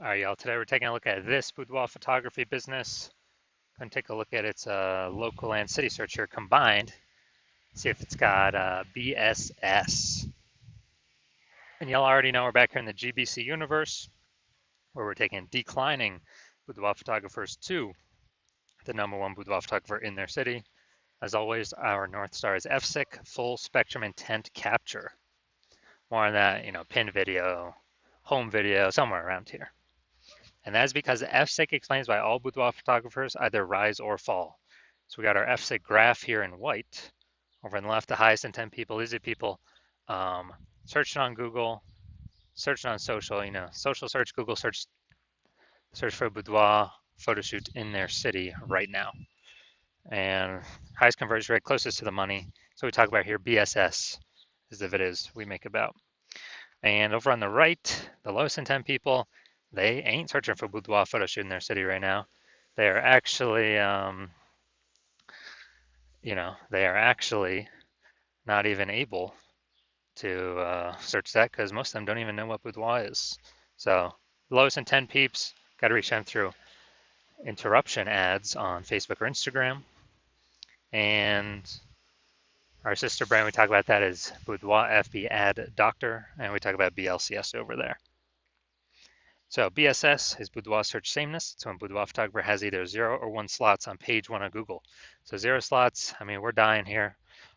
All right, y'all. Today we're taking a look at this boudoir photography business. Going to take a look at its local and city search here combined. See if it's got BSS. And y'all already know we're back here in the GBC universe, where we're taking declining boudoir photographers to the #1 boudoir photographer in their city. As always, our North Star is FSIC, full spectrum intent capture. More on that, pin video, home video, somewhere around here. And that is because FSIC explains why all boudoir photographers either rise or fall. So we got our FSIC graph here in white. Over on the left, the highest intent people, these are people searching on Google, searching on social, social search, Google search for a boudoir photo shoot in their city right now. And highest conversion rate, closest to the money. So we talk about here, BSS is the videos we make about. And over on the right, the lowest intent people, they ain't searching for boudoir photo shoot in their city right now. They are actually, they are actually not even able to search that because most of them don't even know what boudoir is. So lowest intent peeps, got to reach them through interruption ads on Facebook or Instagram. And our sister brand we talk about that is Boudoir FB Ad Doctor, and we talk about BLCS over there. So BSS is boudoir search sameness. So when boudoir photographer has either 0 or 1 slots on page 1 of Google. So 0 slots, I mean, we're dying here.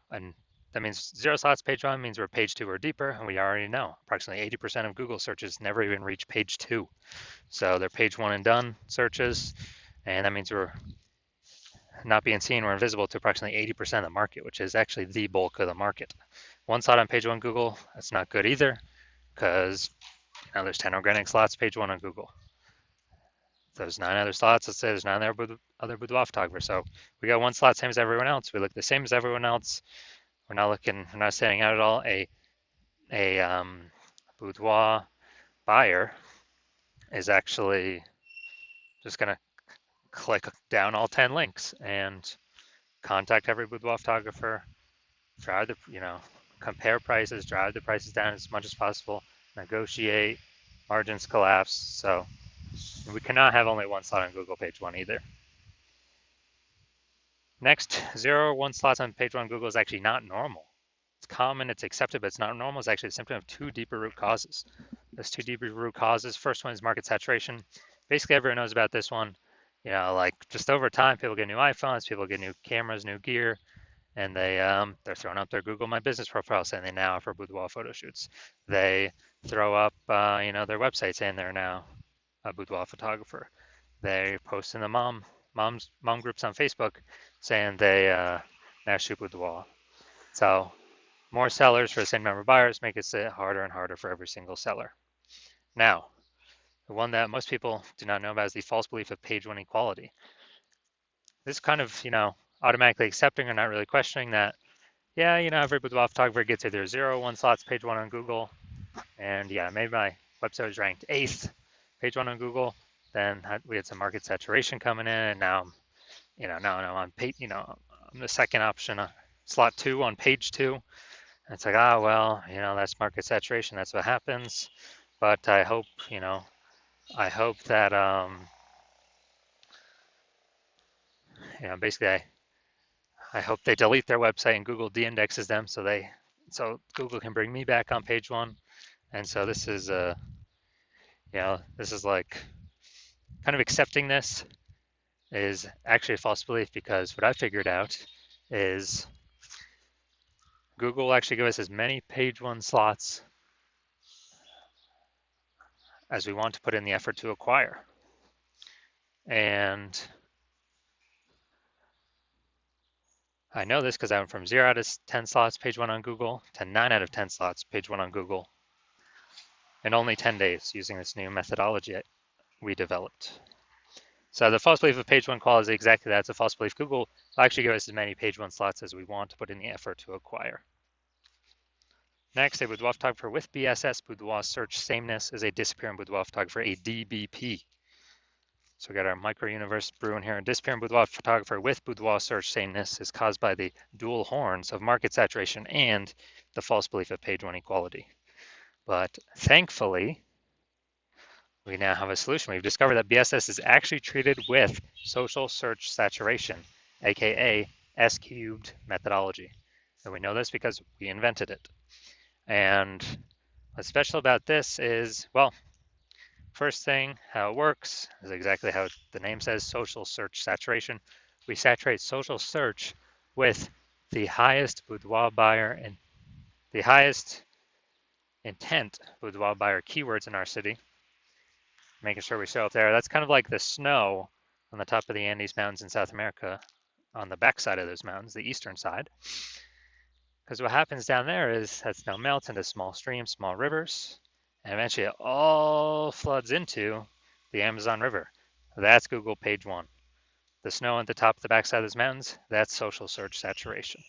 And that means 0 slots page 1 means we're page 2 or deeper. And we already know approximately 80% of Google searches never even reach page 2. So they're page 1 and done searches. And that means we're not being seen. We're invisible to approximately 80% of the market, which is actually the bulk of the market. 1 slot on page 1 Google, that's not good either because now there's 10 organic slots, page 1 on Google. There's 9 other slots. Let's say there's 9 other boudoir photographers. So we got 1 slot, same as everyone else. We look the same as everyone else. We're not standing out at all. A boudoir buyer is actually just going to click down all 10 links and contact every boudoir photographer, drive the, compare prices, drive the prices down as much as possible, negotiate, margins collapse. So we cannot have only 1 slot on Google page 1 either. Next, 0 or 1 slots on page 1 Google is actually not normal. It's common, it's accepted, but it's not normal. It's actually a symptom of 2 deeper root causes. There's 2 deeper root causes. First one is market saturation. Basically, everyone knows about this one. Like just over time, people get new iPhones, people get new cameras, new gear, and they're throwing up their Google My Business profile saying they now offer boudoir photo shoots. They throw up, their website saying they're now a boudoir photographer. They post in the mom groups on Facebook saying they now shoot boudoir. So more sellers for the same number of buyers make it harder and harder for every single seller. Now, the one that most people do not know about is the false belief of page 1 equality. This kind of, automatically accepting or not really questioning that, yeah, every boudoir photographer gets either 0 or 1 slots page 1 on Google, and yeah, maybe my website was ranked 8th page 1 on Google. Then we had some market saturation coming in, and now, now I'm on page, I'm the second option, slot 2 on page 2. And it's like, well, that's market saturation. That's what happens. But I hope, that, basically I hope they delete their website and Google de-indexes them so Google can bring me back on page 1. And so this is this is like kind of accepting this is actually a false belief, because what I figured out is Google will actually give us as many page 1 slots as we want to put in the effort to acquire. And I know this because I went from 0 out of 10 slots page 1 on Google to 9 out of 10 slots page 1 on Google in only 10 days using this new methodology we developed. So the false belief of page 1 quality is exactly that. It's a false belief. Google will actually give us as many page 1 slots as we want to put in the effort to acquire. Next, a boudoir photographer with BSS, boudoir search sameness, is a disappearing boudoir photographer, a DBP. So we got our micro universe brewing here. A disappearing boudoir photographer with boudoir search sameness is caused by the dual horns of market saturation and the false belief of page 1 equality. But thankfully, we now have a solution. We've discovered that BSS is actually treated with social search saturation, aka S cubed methodology. And we know this because we invented it. And what's special about this is, well, first thing, how it works is exactly how the name says, social search saturation. We saturate social search with the highest boudoir buyer and the highest intent boudoir buyer keywords in our city, making sure we show up there. That's kind of like the snow on the top of the Andes Mountains in South America, on the backside of those mountains, the eastern side. Because what happens down there is that snow melts into small streams, small rivers, and eventually it all floods into the Amazon River. That's Google page one. The snow at the top of the backside of those mountains, that's social search saturation.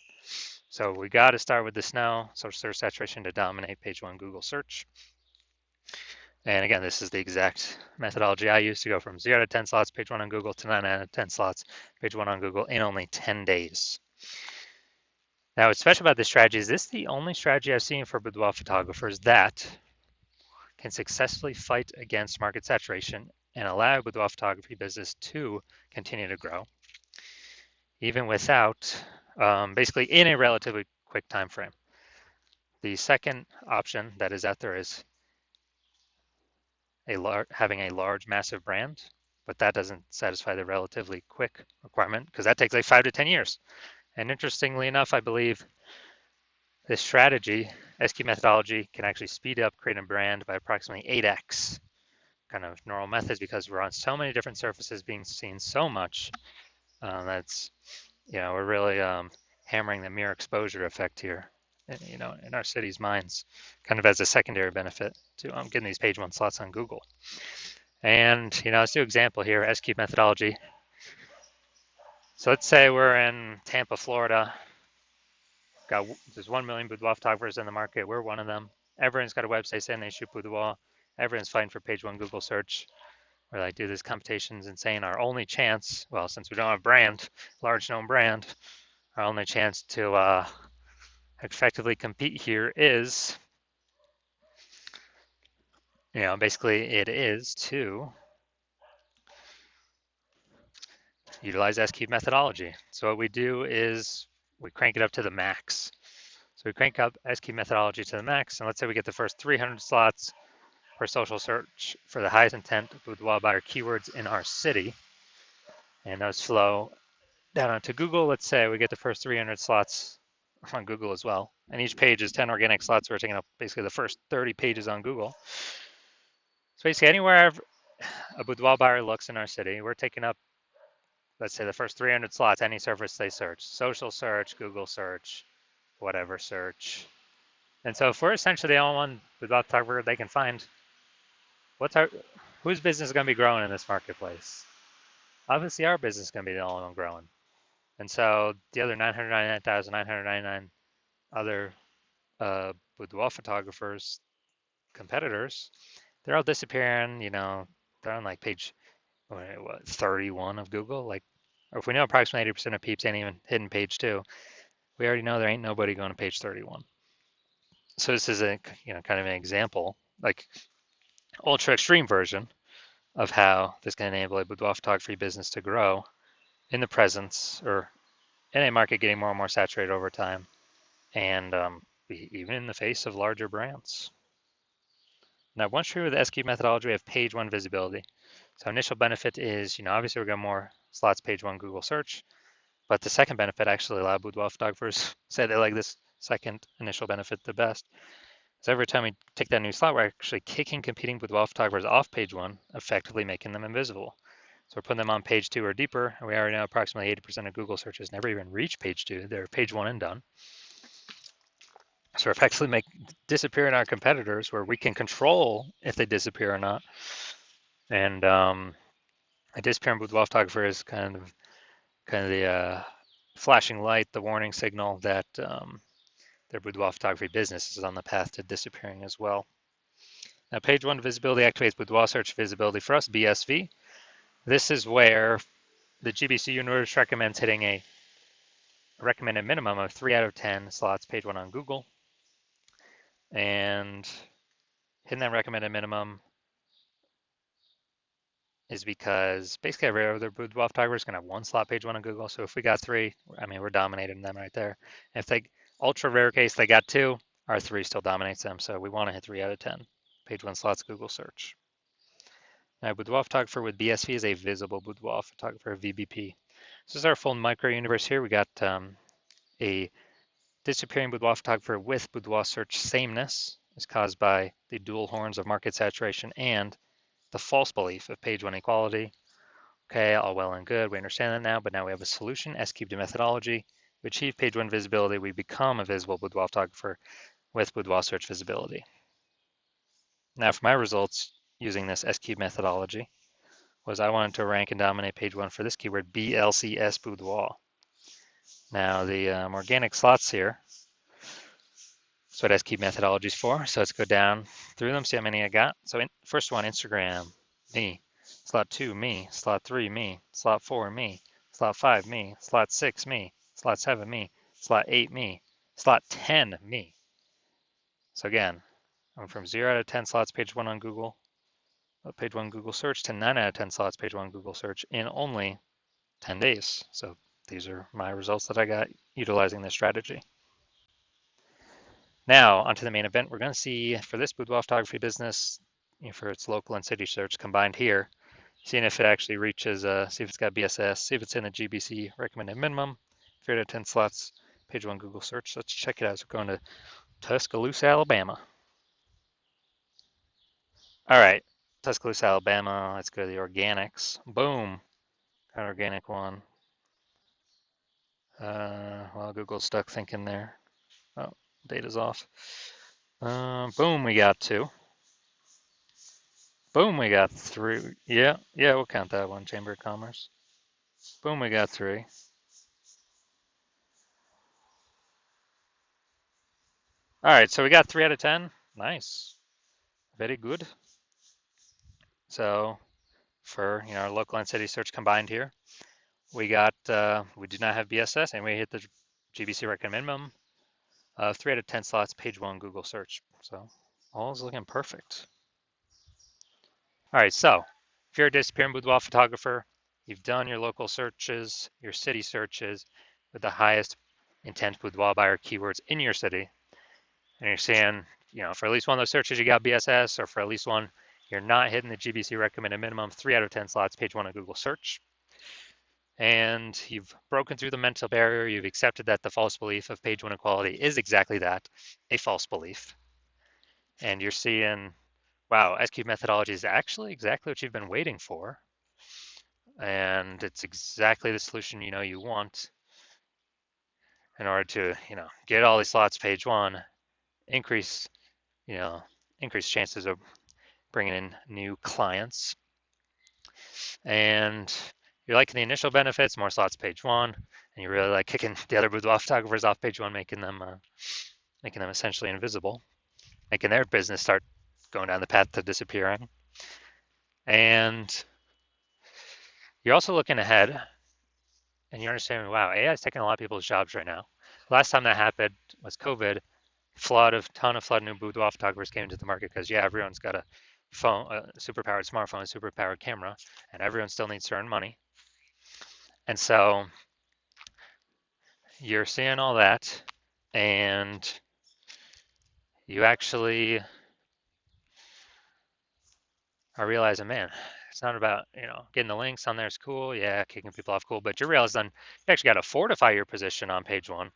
So we got to start with the snow, social search saturation to dominate page one Google search. And again, this is the exact methodology I use to go from 0 to 10 slots, page one on Google, to 9 out of 10 slots, page one on Google in only 10 days. Now, what's special about this strategy is this is the only strategy I've seen for boudoir photographers that can successfully fight against market saturation and allow boudoir photography business to continue to grow, even without, basically in a relatively quick time frame. The second option that is out there is having a large, massive brand, but that doesn't satisfy the relatively quick requirement because that takes like 5 to 10 years. And interestingly enough, I believe this strategy, SQ methodology, can actually speed up creating a brand by approximately 8x kind of normal methods because we're on so many different surfaces being seen so much. That's, we're really hammering the mere exposure effect here, in our city's minds, kind of as a secondary benefit to getting these page one slots on Google. And, let's do an example here, S-Cube methodology. So let's say we're in Tampa, Florida. There's 1 million boudoir photographers in the market. We're one of them. Everyone's got a website saying they shoot boudoir. Everyone's fighting for page one Google search. We're like, do this competitions and saying our only chance, well, since we don't have brand, large known brand, our only chance to effectively compete here is, basically it is to utilize S-Cube methodology. So what we do is we crank it up to the max. So we crank up S-Cube methodology to the max, and let's say we get the first 300 slots for social search for the highest intent boudoir buyer keywords in our city, and those flow down onto Google. Let's say we get the first 300 slots on Google as well, and each page is 10 organic slots. We're taking up basically the first 30 pages on Google. So basically anywhere a boudoir buyer looks in our city, we're taking up, let's say, the first 300 slots, any surface they search, social search, Google search, whatever search. And so if we're essentially the only one boudoir photographer they can find, whose business is going to be growing in this marketplace? Obviously our business is going to be the only one growing. And so the other 999,999 other boudoir photographers, competitors, they're all disappearing. They're on like page 31 of Google. Like, or if we know approximately 80% of peeps ain't even hitting page 2, we already know there ain't nobody going to page 31. So this is a kind of an example, like ultra extreme version of how this can enable a boudoir photography business to grow in the presence or in a market getting more and more saturated over time, and even in the face of larger brands. Now, once true with the SQ methodology, we have page one visibility. So initial benefit is, obviously we're getting more slots page one Google search, but the second benefit, actually a lot of boudoir photographers say they like this second initial benefit the best. So every time we take that new slot, we're actually kicking competing boudoir photographers off page one, effectively making them invisible. So we're putting them on page two or deeper, and we already know approximately 80% of Google searches never even reach page two. They're page one and done. So we're effectively disappearing our competitors where we can control if they disappear or not. And a disappearing boudoir photographer is kind of the flashing light, the warning signal that their boudoir photography business is on the path to disappearing as well. Now, page one visibility activates boudoir search visibility for us, BSV. This is where the GBC universe recommends hitting a recommended minimum of 3 out of 10 slots page one on Google. And hitting that recommended minimum is because basically every other boudoir photographer is going to have one slot page one on Google. So if we got three, I mean, we're dominating them right there. If they, ultra rare case, they got two, our three still dominates them. So we want to hit 3 out of 10 page one slots Google search. Now, boudoir photographer with BSV is a visible boudoir photographer, VBP. This is our full micro universe here. We got a disappearing boudoir photographer with boudoir search sameness is caused by the dual horns of market saturation and the false belief of page one equality. Okay, all well and good. We understand that now, but now we have a solution, S-cubed methodology. We achieve page one visibility. We become a visible boudoir photographer with boudoir search visibility. Now for my results using this S-cubed methodology was I wanted to rank and dominate page one for this keyword, BLCS boudoir. Now the organic slots here, that's what S-cubed methodology is for. So let's go down through them, see how many I got. So first one, Instagram, me. Slot 2, me. Slot 3, me. Slot 4, me. Slot 5, me. Slot 6, me. Slot 7, me. Slot 8, me. Slot 10, me. So again, I'm from 0 out of 10 slots page one on Google, page one Google search, to 9 out of 10 slots page one Google search in only 10 days. So these are my results that I got utilizing this strategy. Now, onto the main event. We're going to see for this boudoir photography business, for its local and city search combined here, seeing if it actually reaches, see if it's got BSS, see if it's in the GBC recommended minimum, 3 out of 10 slots, page one Google search. Let's check it out. So we're going to Tuscaloosa, Alabama. All right, Tuscaloosa, Alabama. Let's go to the organics. Boom, got organic one. Well, Google's stuck thinking there. Oh, data's off. Boom, we got 2. Boom, we got 3. Yeah, we'll count that one, Chamber of Commerce. Boom, we got 3. All right, so we got 3 out of 10. Nice, very good. So for our local and city search combined here, we got we do not have BSS, and we hit the GBC recommend minimum of 3 out of 10 slots, page one Google search. So all is looking perfect. All right, so if you're a disappearing boudoir photographer, you've done your local searches, your city searches with the highest intent boudoir buyer keywords in your city, and you're seeing, for at least one of those searches you got BSS, or for at least one you're not hitting the GBC recommended minimum, 3 out of 10 slots, page one of Google search. And you've broken through the mental barrier. You've accepted that the false belief of page one equality is exactly that, a false belief. And you're seeing, wow, S-cubed methodology is actually exactly what you've been waiting for. And it's exactly the solution you want in order to, get all these slots page one, increase chances of bringing in new clients. And you're liking the initial benefits, more slots page one, and you really like kicking the other boudoir photographers off page one, making them essentially invisible, making their business start going down the path to disappearing. And you're also looking ahead, and you're understanding, wow, AI is taking a lot of people's jobs right now. Last time that happened was COVID. Ton of new boudoir photographers came into the market because everyone's got a phone, a superpowered smartphone, a superpowered camera, and everyone still needs to earn money. And so you're seeing all that, and you actually are realizing, man, it's not about, getting the links on there is cool. Yeah, kicking people off, cool. But you realize then you actually got to fortify your position on page one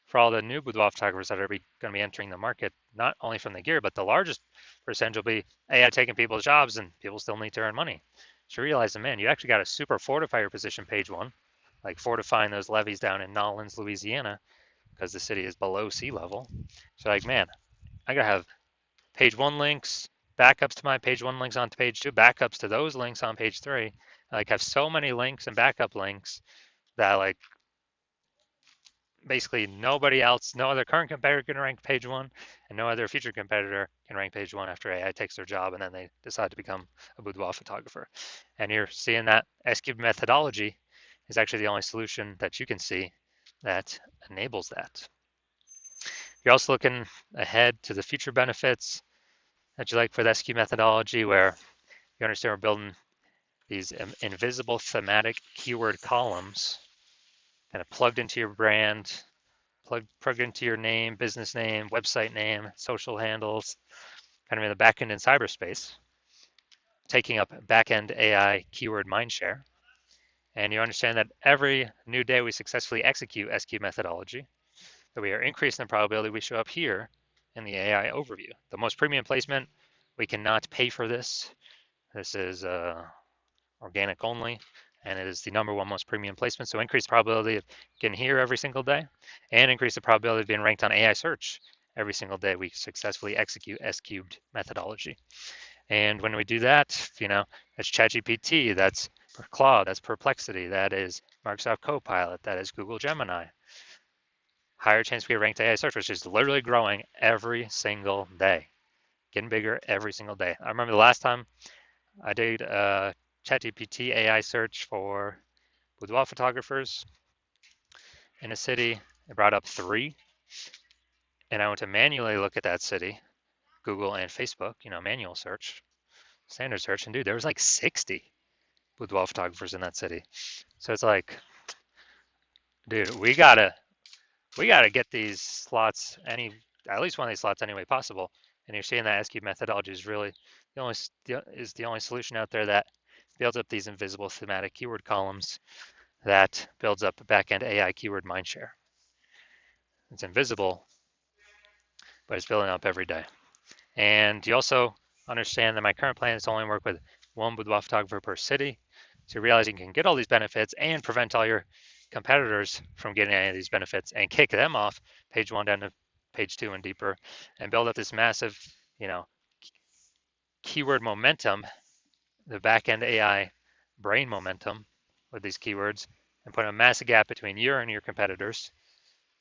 for all the new boudoir photographers that are going to be entering the market, not only from the gear, but the largest percentage will be AI taking people's jobs, and people still need to earn money. So you realize, man, you actually got to super fortify your position page one, like fortifying those levees down in Nolens, Louisiana, because the city is below sea level. So like, man, I got to have page one links, backups to my page one links on page two, backups to those links on page three. I like have so many links and backup links that like basically nobody else, no other current competitor can rank page one, and no other future competitor can rank page one after AI takes their job and then they decide to become a boudoir photographer. And you're seeing that S-cubed methodology is actually the only solution that you can see that enables that. You're also looking ahead to the future benefits that you like for the S-cubed methodology, where you understand we're building these invisible thematic keyword columns kind of plugged into your brand, plugged into your name, business name, website name, social handles, kind of in the backend in cyberspace, taking up backend AI keyword mindshare. And you understand that every new day we successfully execute SQ methodology, that we are increasing the probability we show up here in the AI overview. The most premium placement, we cannot pay for this. This is organic only, and it is the number one most premium placement. So increase the probability of getting here every single day, and increase the probability of being ranked on AI search every single day we successfully execute S cubed methodology. And when we do that, that's ChatGPT, that's Claude, that's Perplexity, that is Microsoft Copilot, that is Google Gemini. Higher chance we get ranked AI search, which is literally growing every single day, getting bigger every single day. I remember the last time I did a ChatGPT AI search for boudoir photographers in a city. It brought up 3, and I went to manually look at that city, Google and Facebook, manual search, standard search, and dude, there was like 60 boudoir photographers in that city. So it's like, dude, we gotta get these slots at least one of these slots any way possible. And you're seeing that SQ methodology is really the only solution out there that builds up these invisible thematic keyword columns, that builds up a backend AI keyword mindshare. It's invisible, but it's building up every day. And you also understand that my current plan is to only work with one boudoir photographer per city. So you realize you can get all these benefits and prevent all your competitors from getting any of these benefits and kick them off page 1 down to page 2 and deeper, and build up this massive, keyword momentum, the back-end AI brain momentum with these keywords, and put a massive gap between you and your competitors.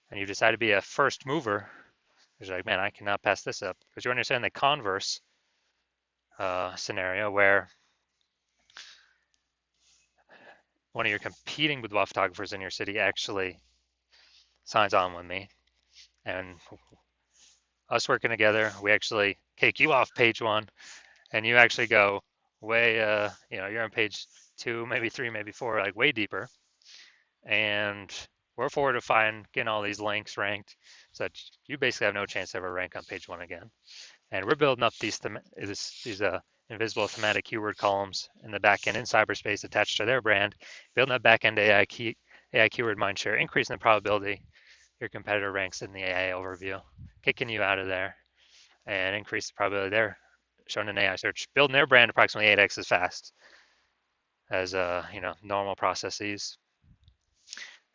And you decide to be a first mover. You're like, man, I cannot pass this up, because you understand the converse scenario where one of your competing boudoir photographers in your city actually signs on with me, and us working together, we actually kick you off page 1, and you actually go way, you're on page 2, maybe 3, maybe 4, like way deeper, and we're forward to getting all these links ranked, so that you basically have no chance to ever rank on page 1 again. And we're building up these invisible thematic keyword columns in the backend in cyberspace attached to their brand, building up backend AI keyword mindshare, increasing the probability your competitor ranks in the AI overview, kicking you out of there, and increase the probability they're shown in AI search, building their brand approximately 8x as fast as normal processes.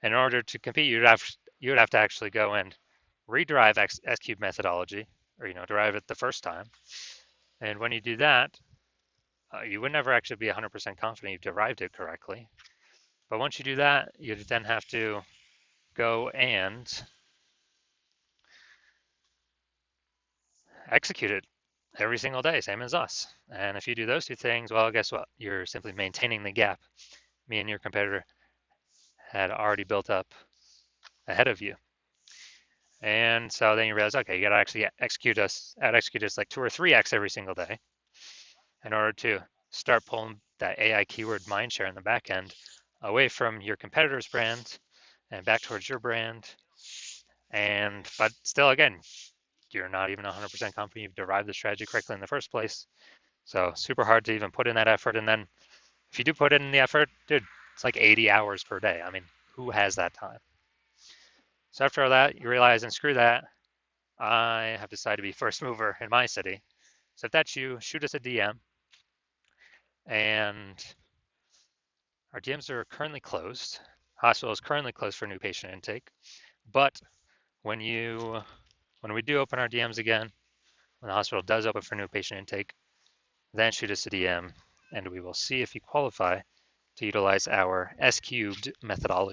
And in order to compete, you would have to actually go and rederive S-cube methodology, or derive it the first time. And when you do that, you would never actually be 100% confident you've derived it correctly. But once you do that, you then have to go and execute it every single day, same as us. And if you do those 2 things, well, guess what? You're simply maintaining the gap me and your competitor had already built up ahead of you. And so then you realize, okay, you got to actually execute us like 2 or 3x every single day in order to start pulling that AI keyword mindshare in the back end away from your competitor's brand and back towards your brand. But still, again, you're not even 100% confident you've derived the strategy correctly in the first place. So super hard to even put in that effort. And then if you do put in the effort, dude, it's like 80 hours per day. I mean, who has that time? So after all that, you realize, and screw that, I have decided to be first mover in my city. So if that's you, shoot us a DM. And our DMs are currently closed. Hospital is currently closed for new patient intake. But when we do open our DMs again, when the hospital does open for new patient intake, then shoot us a DM, and we will see if you qualify to utilize our S-cubed methodology.